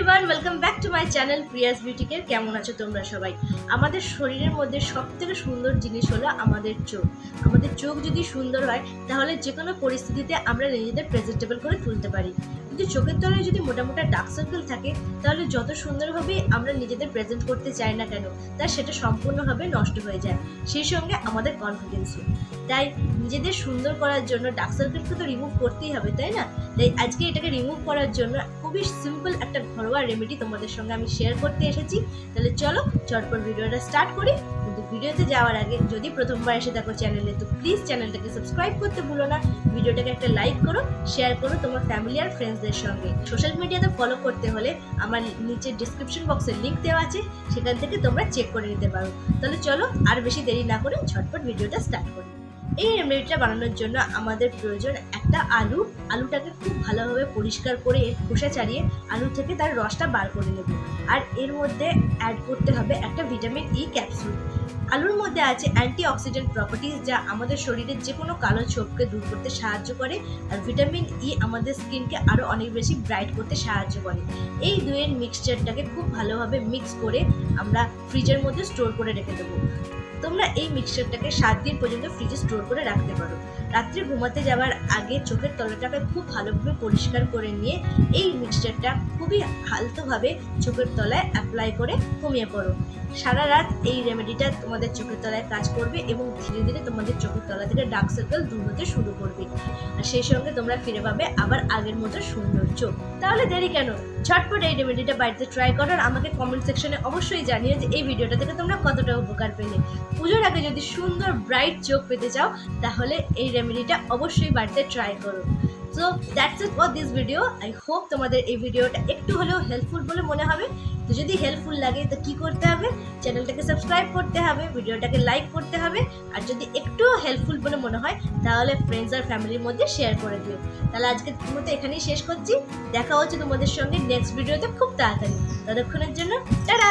Everyone, welcome back to my channel Prius beauty care. কেমন আছো তোমরা সবাই? আমাদের শরীরের মধ্যে সবথেকে সুন্দর জিনিস হলো আমাদের চোখ। আমাদের চোখ যদি সুন্দর হয় তাহলে যে কোনো পরিস্থিতিতে আমরা নিজেদের প্রেজেন্টেবল করে তুলতে পারি। কিন্তু চোখের তলায় যদি মোটা মোটা ডার্ক সার্কেল থাকে তাহলে যত সুন্দরভাবে আমরা নিজেদের প্রেজেন্ট করতে চাই না কেন তা সেটা সম্পূর্ণভাবে নষ্ট হয়ে যায়, সেই সঙ্গে আমাদের কনফিডেন্সও। তাই নিজেদের সুন্দর করার জন্য ডার্ক সার্কেলকে তো রিমুভ করতেই হবে, তাই না? তাই আজকে এটাকে রিমুভ করার জন্য খুবই সিম্পল একটা ঘরোয়া রেমেডি তোমাদের সঙ্গে আমি শেয়ার করতে এসেছি। তাহলে চলো চটপট ভিডিওটা স্টার্ট করি। কিন্তু ভিডিওতে যাওয়ার আগে যদি প্রথমবার এসে দেখো চ্যানেলে, তো প্লিজ চ্যানেলটাকে সাবস্ক্রাইব করতে ভুলো না। ভিডিওটাকে একটা লাইক করো, শেয়ার করো তোমার ফ্যামিলি আর ফ্রেন্ডসদের সঙ্গে। সোশ্যাল মিডিয়াতে ফলো করতে হলে আমার নিচে ডিসক্রিপশন বক্সে লিঙ্ক দেওয়া আছে, সেখান থেকে তোমরা চেক করে নিতে পারো। তাহলে চলো আর বেশি দেরি না করে ঝটপট ভিডিওটা স্টার্ট করি। এই রেমেডিটা বানানোর জন্য আমাদের প্রয়োজন একটা আলুটাকে খুব ভালোভাবে পরিষ্কার করে এর খোসা ছাড়িয়ে আলু থেকে তার রসটা বার করে নেব। আর এর মধ্যে অ্যাড করতে হবে একটা ভিটামিন ই ক্যাপসুল। আলুর মধ্যে আছে অ্যান্টিঅক্সিডেন্ট প্রপার্টিজ, যা আমাদের শরীরের যে কোনো কালো ছোপকে দূর করতে সাহায্য করে। আর ভিটামিন ই আমাদের স্কিনকে আরও অনেক বেশি ব্রাইট করতে সাহায্য করে। এই দুয়ের মিক্সচারটাকে খুব ভালোভাবে মিক্স করে আমরা ফ্রিজের মধ্যে স্টোর করে রেখে দেবো। তোমরা এই মিক্সচারটাকে 7 দিন পর্যন্ত ফ্রিজে স্টোর করে রাখতে পারো। রাত্রে ঘুমাতে যাওয়ার আগে চোখের তলাটাকে খুব ভালোভাবে পরিষ্কার করে নিয়ে এই মিক্সচারটা খুবই হালকাভাবে চোখের তলায় অ্যাপ্লাই করে ঘুমিয়ে পড়ো। সারা রাত এই রেমেডিটা তোমাদের চোখের তলায় কাজ করবে এবং ধীরে ধীরে তোমাদের চোখের তলা থেকে ডার্ক সার্কেল দূর হতে শুরু করবে। আর সেই সঙ্গে তোমরা ফিরে পাবে আবার আগের মতো সুন্দর চোখ। তাহলে দেরি কেন, ঝটপট এই রেমেডিটা বাড়িতে ট্রাই করো। আর আমাকে কমেন্ট সেকশনে অবশ্যই জানিও যে এই ভিডিওটা থেকে তোমরা কতটা উপকার পেলে। পুজোর আগে যদি সুন্দর ব্রাইট চোখ পেতে চাও তাহলে এই রেমেডিটা অবশ্যই বাড়িতে ট্রাই করো। So that's it for this video. I hope তোমাদের এই ভিডিওটা একটু হলেও হেল্পফুল বলে মনে হবে। তো যদি হেল্পফুল লাগে তো কী করতে হবে, চ্যানেলটাকে সাবস্ক্রাইব করতে হবে, ভিডিওটাকে লাইক করতে হবে। আর যদি একটুও হেল্পফুল বলে মনে হয় তাহলে ফ্রেন্ডস আর ফ্যামিলির মধ্যে শেয়ার করে দিও। তাহলে আজকের মতো এখানেই শেষ করছি। দেখা হচ্ছে তোমাদের সঙ্গে নেক্সট ভিডিওতে খুব তাড়াতাড়ি। ততক্ষণের জন্য টাটা।